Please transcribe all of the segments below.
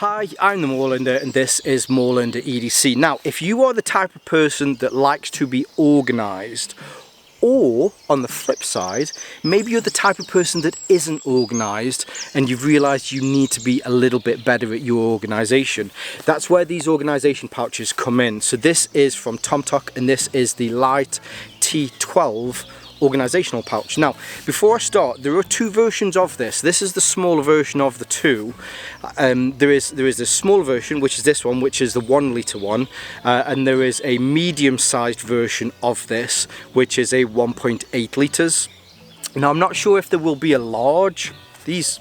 Hi, I'm the Moorlander and this is Moorlander EDC. Now, if you are the type of person that likes to be organised, or on the flip side, maybe you're the type of person that isn't organised and you've realised you need to be a little bit better at your organisation, that's where these organisation pouches come in. So this is from tomtoc and this is the Light-T12 organisational pouch. Now, before I start, there are two versions of this. This is the smaller version of the two. There is a smaller version, which is this one, which is the 1 litre one, and there is a medium-sized version of this, which is a 1.8 litres. Now, I'm not sure if there will be a large. These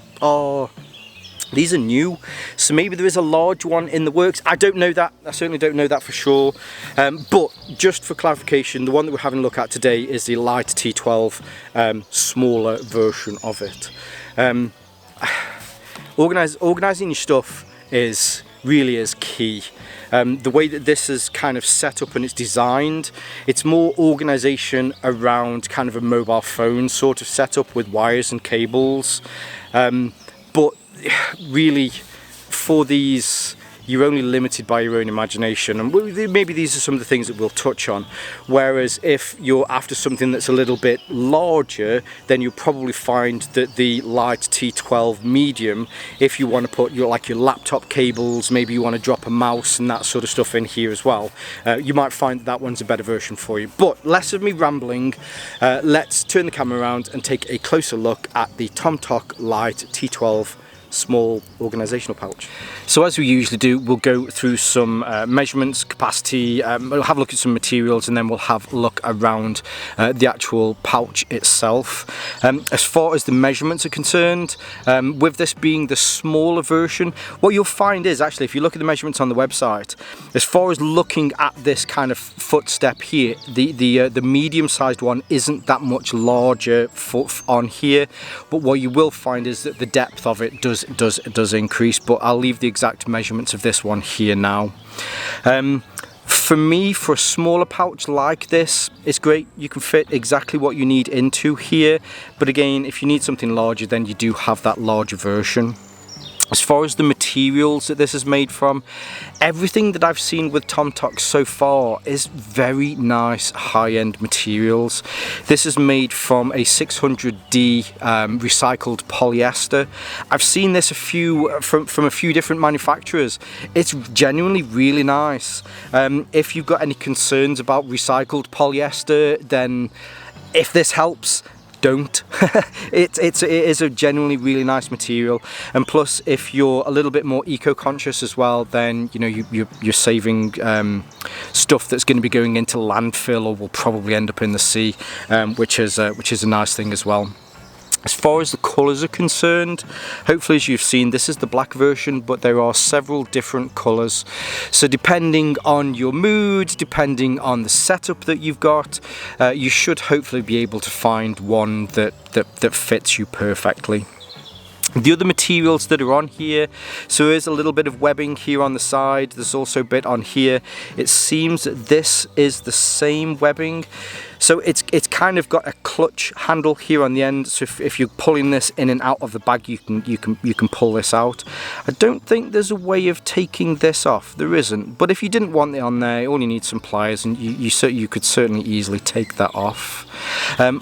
are new, so maybe there is a large one in the works. I don't know that. I certainly don't know that for sure. But just for clarification, the one that we're having a look at today is the Light-T12 smaller version of it. Organising your stuff really is key. The way that this is kind of set up and it's designed, it's more organisation around kind of a mobile phone sort of setup with wires and cables. But really, for these, you're only limited by your own imagination, and maybe these are some of the things that we'll touch on. Whereas if you're after something that's a little bit larger, then you'll probably find that the Light-T12 Medium, if you want to put your laptop cables, maybe you want to drop a mouse and that sort of stuff in here as well, you might find that one's a better version for you. But less of me rambling, let's turn the camera around and take a closer look at the tomtoc Light-T12 Small organisational pouch. So as we usually do, we'll go through some measurements, capacity, we'll have a look at some materials, and then we'll have a look around the actual pouch itself. As far as the measurements are concerned, with this being the smaller version, what you'll find is, actually, if you look at the measurements on the website, as far as looking at this kind of footstep here, the medium-sized one isn't that much larger on here, but what you will find is that the depth of it does increase, but I'll leave the exact measurements of this one here now. For me, for a smaller pouch like this, it's great. You can fit exactly what you need into here, but again, if you need something larger, then you do have that larger version. As far as the materials that this is made from, everything that I've seen with tomtoc so far is very nice high-end materials. This is made from a 600D recycled polyester. I've seen this from a few different manufacturers. It's genuinely really nice. If you've got any concerns about recycled polyester, then if this helps, don't. It is a genuinely really nice material, and plus if you're a little bit more eco-conscious as well, then you know you're saving stuff that's going to be going into landfill or will probably end up in the sea, which is a nice thing as well. As far as the colours are concerned, hopefully as you've seen, this is the black version, but there are several different colours. So depending on your mood, depending on the setup that you've got, you should hopefully be able to find one that fits you perfectly. The other materials that are on here, so there's a little bit of webbing here on the side, there's also a bit on here. It seems that this is the same webbing. So it's kind of got a clutch handle here on the end, so if you're pulling this in and out of the bag, you can pull this out. I don't think there's a way of taking this off. There isn't, but if you didn't want it on there, all you need some pliers, and you could certainly easily take that off. I'm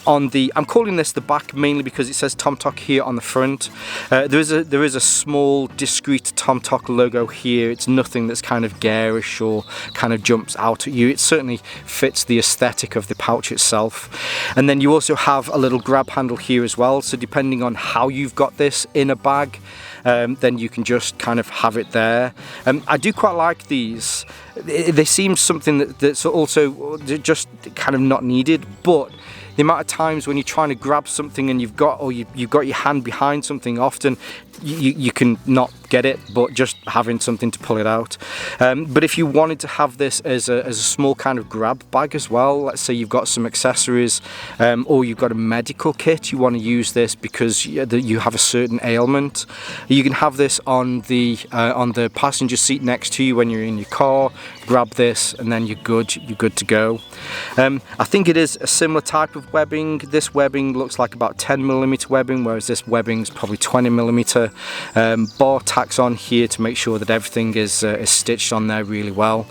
calling this the back mainly because it says tomtoc here on the front. There is a small discreet tomtoc logo here. It's nothing that's kind of garish or kind of jumps out at you. It certainly fits the aesthetic of the pouch itself. And then you also have a little grab handle here as well, so depending on how you've got this in a bag, then you can just kind of have it there. I do quite like these. They seem something that's also just kind of not needed, but the amount of times when you're trying to grab something and you've got your hand behind something, often you can not get it, but just having something to pull it out. But if you wanted to have this as a small kind of grab bag as well, let's say you've got some accessories, or you've got a medical kit, you want to use this because you have a certain ailment, you can have this on the passenger seat next to you when you're in your car. Grab this and then you're good to go. I think it is a similar type of webbing. This webbing looks like about 10mm webbing, whereas this webbing's probably 20mm. Bar tacks on here to make sure that everything is stitched on there really well.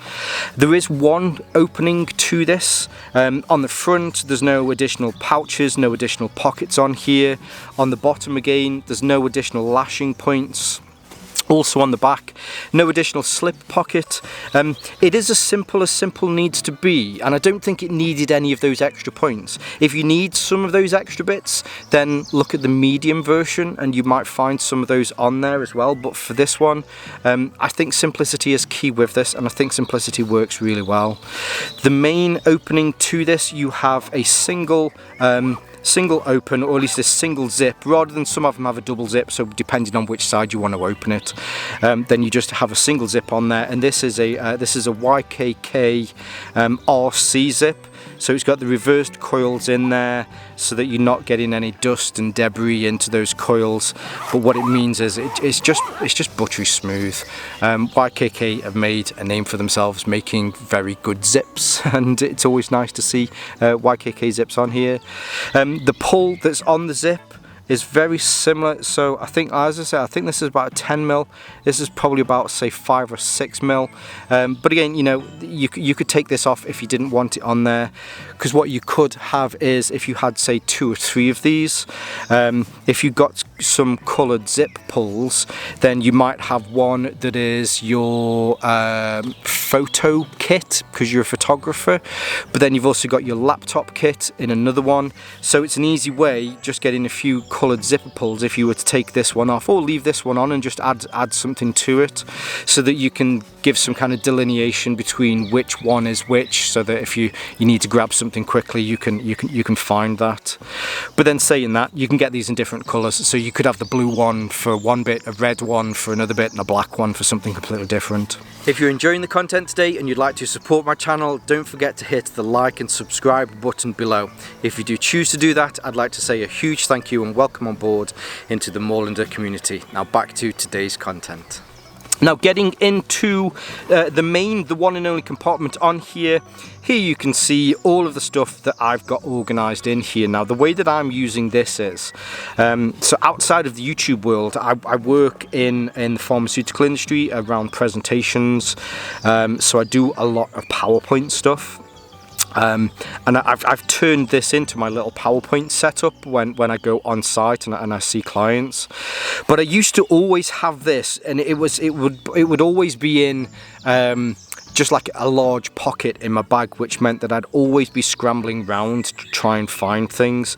There is one opening to this. On the front there's no additional pouches, no additional pockets on here. On the bottom again there's no additional lashing points. Also on the back, no additional slip pocket. It is as simple needs to be, and I don't think it needed any of those extra points. If you need some of those extra bits, then look at the medium version and you might find some of those on there as well. But for this one, I think simplicity is key with this, and I think simplicity works really well. The main opening to this, you have a single open, or at least a single zip, rather than some of them have a double zip, so depending on which side you want to open it, then you just have a single zip on there. And this is a YKK RC zip, so it's got the reversed coils in there so that you're not getting any dust and debris into those coils. But what it means is it's just buttery smooth. YKK have made a name for themselves making very good zips, and it's always nice to see YKK zips on here. The pull that's on the zip is very similar, so I think, as I said, I think this is about a 10mm. This is probably about, say, 5 or 6mm. But again, you know, you could take this off if you didn't want it on there, because what you could have is, if you had, say, 2 or 3 of these, if you got some coloured zip pulls, then you might have one that is your photo kit, because you're a photographer, but then you've also got your laptop kit in another one. So it's an easy way, just getting a few coloured zipper pulls, if you were to take this one off or leave this one on and just add something to it, so that you can give some kind of delineation between which one is which, so that if you need to grab something quickly, you can find that. But then saying that, you can get these in different colours, so you could have the blue one for one bit, a red one for another bit, and a black one for something completely different. If you're enjoying the content today and you'd like to support my channel, don't forget to hit the like and subscribe button below. If you do choose to do that, I'd like to say a huge thank you and welcome on board into the Moorlander community. Now back to today's content. Now getting into the one and only compartment on here. Here you can see all of the stuff that I've got organised in here. Now the way that I'm using this is, so outside of the YouTube world, I work in the pharmaceutical industry around presentations, so I do a lot of PowerPoint stuff. And I've turned this into my little PowerPoint setup when I go on site and I see clients. But I used to always have this, and it would always be in just like a large pocket in my bag, which meant that I'd always be scrambling round to try and find things.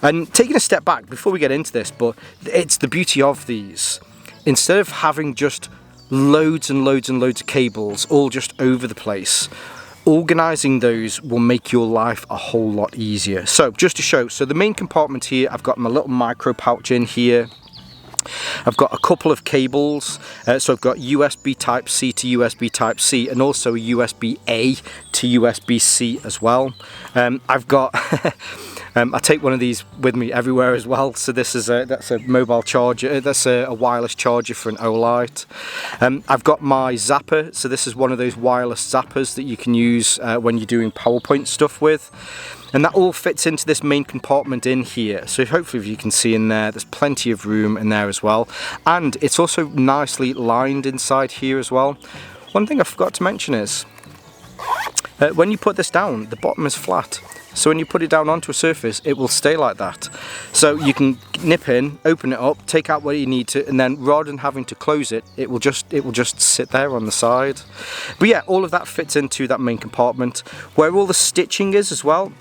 And taking a step back before we get into this, but it's the beauty of these. Instead of having just loads and loads and loads of cables all just over the place, organising those will make your life a whole lot easier. So just to show, so the main compartment here, I've got my little micro pouch in here. I've got a couple of cables, so I've got USB Type-C to USB Type-C, and also a USB-A to USB-C as well. I've got I take one of these with me everywhere as well. So this is that's a mobile charger, that's a wireless charger for an Olight. I've got my zapper, so this is one of those wireless zappers that you can use when you're doing PowerPoint stuff with. And that all fits into this main compartment in here. So hopefully if you can see in there's plenty of room in there as well. And it's also nicely lined inside here as well. One thing I forgot to mention is, when you put this down, the bottom is flat. So when you put it down onto a surface, it will stay like that. So you can nip in, open it up, take out what you need to, and then rather than having to close it, it will just sit there on the side. But yeah, all of that fits into that main compartment, where all the stitching is as well.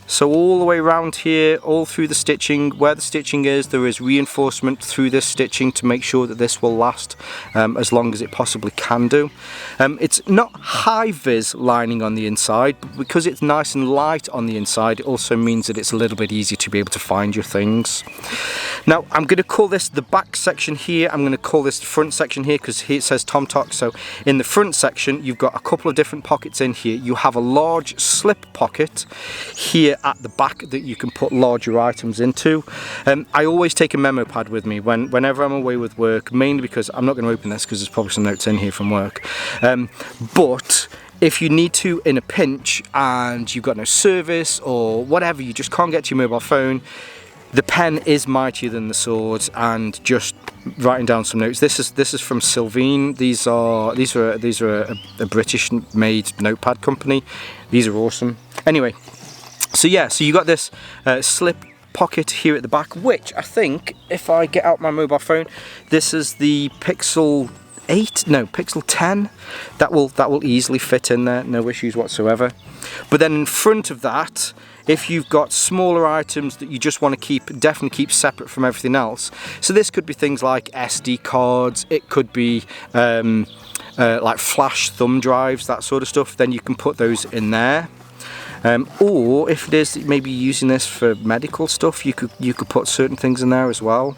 So all the way around here, all through the stitching, where the stitching is, there is reinforcement through this stitching to make sure that this will last as long as it possibly can do. It's not high-vis lining on the inside, but because it's nice and light on the inside, it also means that it's a little bit easier to be able to find your things. Now, I'm going to call this the back section here. I'm going to call this the front section here, because here it says tomtoc. So in the front section, you've got a couple of different pockets in here. You have a large slip pocket here at the back that you can put larger items into. I always take a memo pad with me whenever I'm away with work, mainly because I'm not going to open this because there's probably some notes in here from work. But if you need to in a pinch and you've got no service or whatever, you just can't get to your mobile phone, the pen is mightier than the sword. And just writing down some notes. This is from Sylvine. These are a British made notepad company. These are awesome. Anyway, so yeah, so you got this slip pocket here at the back, which I think, if I get out my mobile phone, this is the Pixel 10. That will easily fit in there, no issues whatsoever. But then in front of that, if you've got smaller items that you just want to definitely keep separate from everything else, so this could be things like SD cards, it could be like flash thumb drives, that sort of stuff, then you can put those in there. Or if it is maybe using this for medical stuff, you could put certain things in there as well.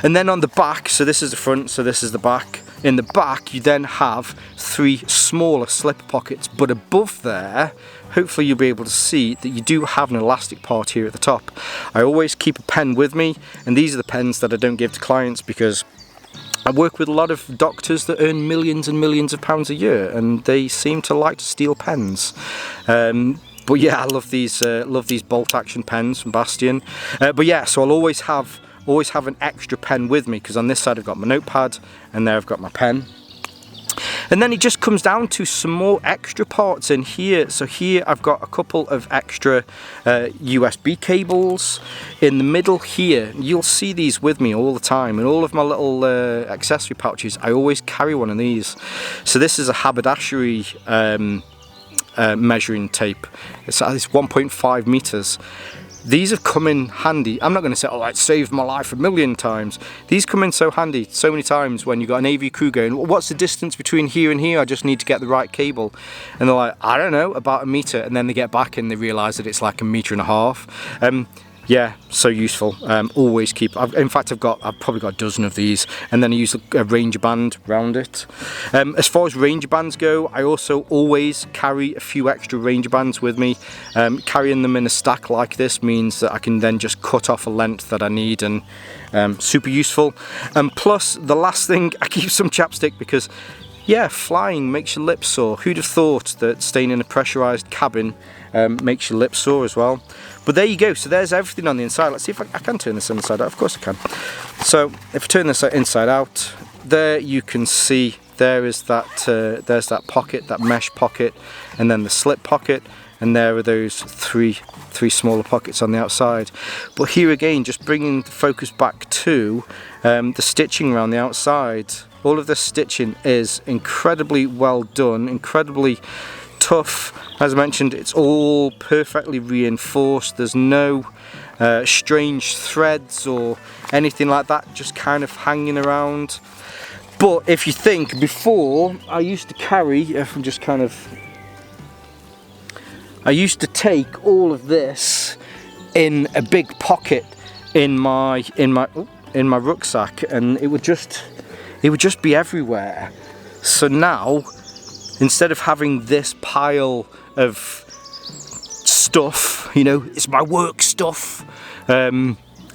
And then on the back, so this is the front, so this is the back. In the back, you then have 3 smaller slip pockets, but above there, hopefully you'll be able to see that you do have an elastic part here at the top. I always keep a pen with me, and these are the pens that I don't give to clients because I work with a lot of doctors that earn millions and millions of pounds a year, and they seem to like to steal pens. But yeah, I love these bolt action pens from Bastion. But yeah, so I'll always have an extra pen with me, because on this side I've got my notepad and there I've got my pen. And then it just comes down to some more extra parts in here. So here I've got a couple of extra USB cables. In the middle here, you'll see these with me all the time. In all of my little accessory pouches, I always carry one of these. So this is a haberdashery measuring tape. It's 1.5 meters. These have come in handy. I'm not going to say, oh, it saved my life a million times. These come in so handy so many times when you've got an AV crew going, what's the distance between here and here? I just need to get the right cable. And they're like, I don't know, about a meter. And then they get back and they realise that it's like 1.5 meters. Yeah, so useful. Always keep. In fact, I've probably got a dozen of these, and then I use a Ranger band around it. As far as Ranger bands go, I also always carry a few extra Ranger bands with me. Carrying them in a stack like this means that I can then just cut off a length that I need, and super useful. And plus, the last thing, I keep some chapstick because, yeah, flying makes your lips sore. Who'd have thought that staying in a pressurised cabin makes your lips sore as well? But there you go, so there's everything on the inside. Let's see if I can turn this inside out. Of course I can. So if I turn this inside out, there you can see there's that pocket, that mesh pocket, and then the slip pocket, and there are those three smaller pockets on the outside. But here again, just bringing the focus back to the stitching around the outside. All of this stitching is incredibly well done, incredibly tough. As I mentioned, it's all perfectly reinforced. There's no strange threads or anything like that just kind of hanging around. But if you think, before I used to carry, if I'm just kind of, I used to take all of this in a big pocket in my rucksack, and it would just be everywhere. So now, instead of having this pile of stuff, you know, it's my work stuff,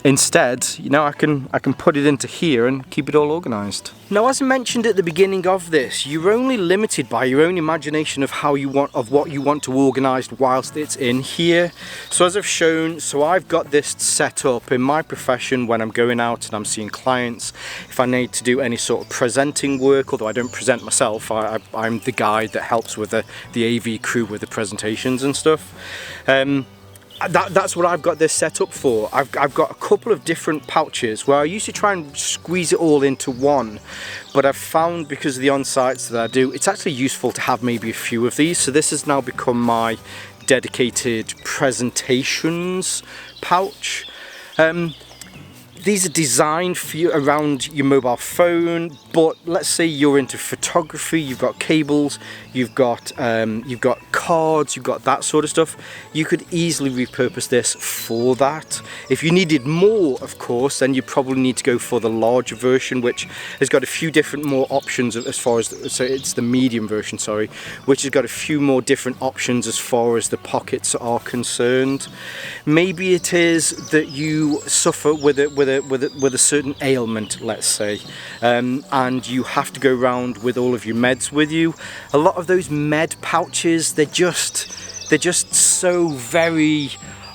instead, you know, I can put it into here and keep it all organised. Now, as I mentioned at the beginning of this, you're only limited by your own imagination of what you want to organise whilst it's in here. So as I've shown, so I've got this set up in my profession when I'm going out and I'm seeing clients. If I need to do any sort of presenting work, although I don't present myself, I'm the guy that helps with the AV crew with the presentations and stuff. That's what I've got this set up for. I've got a couple of different pouches where I used to try and squeeze it all into one, but I've found, because of the on-sites that I do, it's actually useful to have maybe a few of these. So this has now become my dedicated presentations pouch. These are designed for you around your mobile phone, but let's say you're into photography, you've got cables, you've got cards, you've got that sort of stuff. You could easily repurpose this for that. If you needed more, of course, then you probably need to go for the larger version, which has got a few different more options as far as, so it's the medium version, sorry, which has got a few more different options as far as the pockets are concerned. Maybe it is that you suffer with a a certain ailment, let's say, and you have to go around with all of your meds with you. A lot of those med pouches, they're just so very,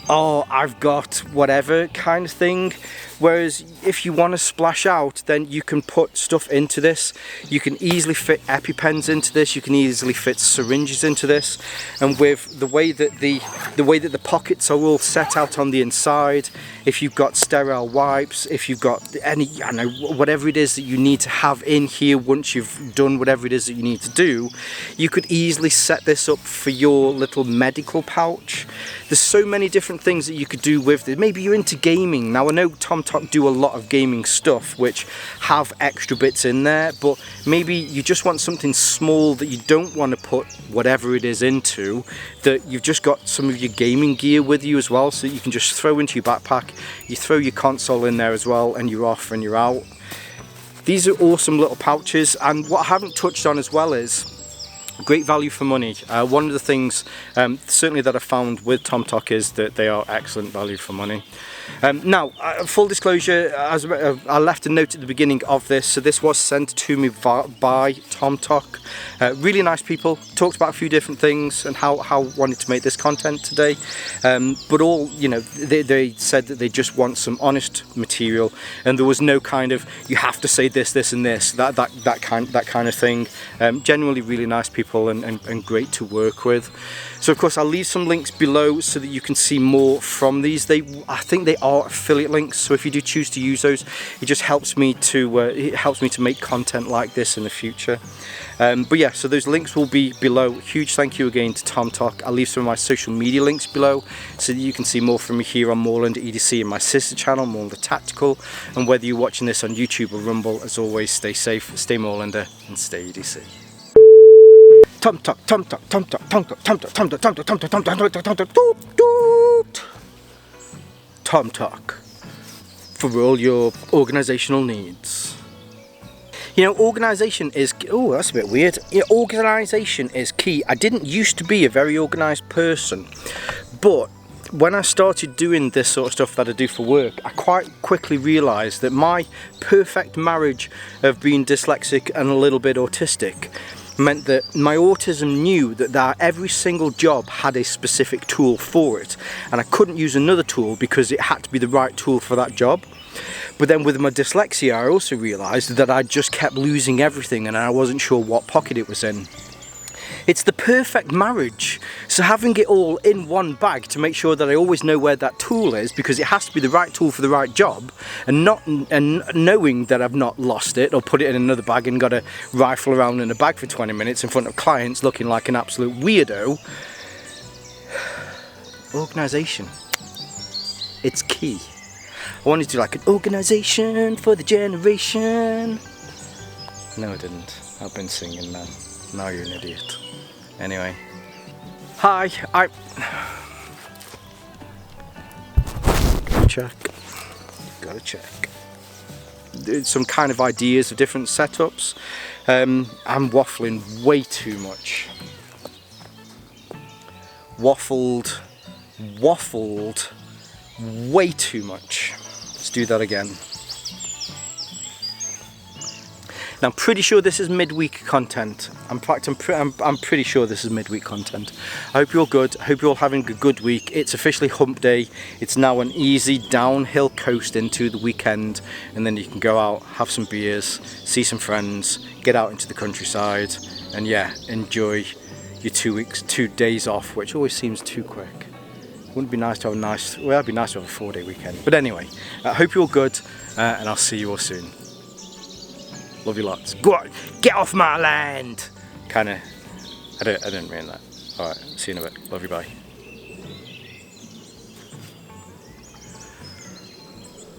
oh, I've got whatever kind of thing. Whereas if you want to splash out, then you can put stuff into this. You can easily fit EpiPens into this. You can easily fit syringes into this. And with the way that the pockets are all set out on the inside, if you've got sterile wipes, if you've got any, I don't know, whatever it is that you need to have in here once you've done whatever it is that you need to do, you could easily set this up for your little medical pouch. There's so many different things that you could do with it. Maybe you're into gaming. Now I know tomtoc do a lot of gaming stuff which have extra bits in there, but maybe you just want something small that you don't want to put whatever it is into, that you've just got some of your gaming gear with you as well, so that you can just throw into your backpack. You throw your console in there as well, and you're off and you're out. These are awesome little pouches, and what I haven't touched on as well is great value for money. One of the things certainly that I found with tomtoc is that they are excellent value for money. Now, full disclosure, as I left a note at the beginning of this, so this was sent to me by tomtoc. Really nice people, talked about a few different things and how I wanted to make this content today. But all, you know, they said that they just want some honest material, and there was no kind of, you have to say this, this and this, that kind of thing. Genuinely really nice people and great to work with. So of course I'll leave some links below so that you can see more from these. I think they are affiliate links, so if you do choose to use those, it just helps me to make content like this in the future. But yeah, so those links will be below. Huge thank you again to tomtoc. I'll leave some of my social media links below so that you can see more from me here on Moorlander EDC and my sister channel, Moorlander Tactical. And whether you're watching this on YouTube or Rumble, as always, stay safe, stay Moorlander, and stay EDC. Tomtoc, tomtoc, tomtoc, tomtoc, tomtoc, tomtoc, tomtoc, tomtoc, tomtoc, tomtoc, tomtoc, for all your organisational needs. You know, organisation is, oh, that's a bit weird. Yeah, organisation is key. I didn't used to be a very organised person, but when I started doing this sort of stuff that I do for work, I quite quickly realised that my perfect marriage of being dyslexic and a little bit autistic meant that my autism knew that every single job had a specific tool for it, and I couldn't use another tool because it had to be the right tool for that job. But then with my dyslexia, I also realised that I just kept losing everything and I wasn't sure what pocket it was in. It's the perfect marriage. So having it all in one bag to make sure that I always know where that tool is, because it has to be the right tool for the right job, and knowing that I've not lost it or put it in another bag and got to rifle around in a bag for 20 minutes in front of clients looking like an absolute weirdo. Organisation. It's key. I wanted to do like an organisation for the generation. No, I didn't. I've been singing now. Now you're an idiot. Anyway. Hi, Gotta check. Some kind of ideas of different setups. I'm waffling way too much. Waffled way too much. Let's do that again. Now I'm pretty sure this is midweek content. In fact, I'm pretty sure this is midweek content. I hope you're all good. I hope you're all having a good week. It's officially hump day. It's now an easy downhill coast into the weekend, and then you can go out, have some beers, see some friends, get out into the countryside, and yeah, enjoy your 2 days off, which always seems too quick. Wouldn't it be nice to have well, it'd be nice to have a 4-day weekend. But anyway, I hope you're all good, and I'll see you all soon. Love you lots. Go on, get off my land! Kinda, I didn't mean that. Alright, see you in a bit. Love you, bye.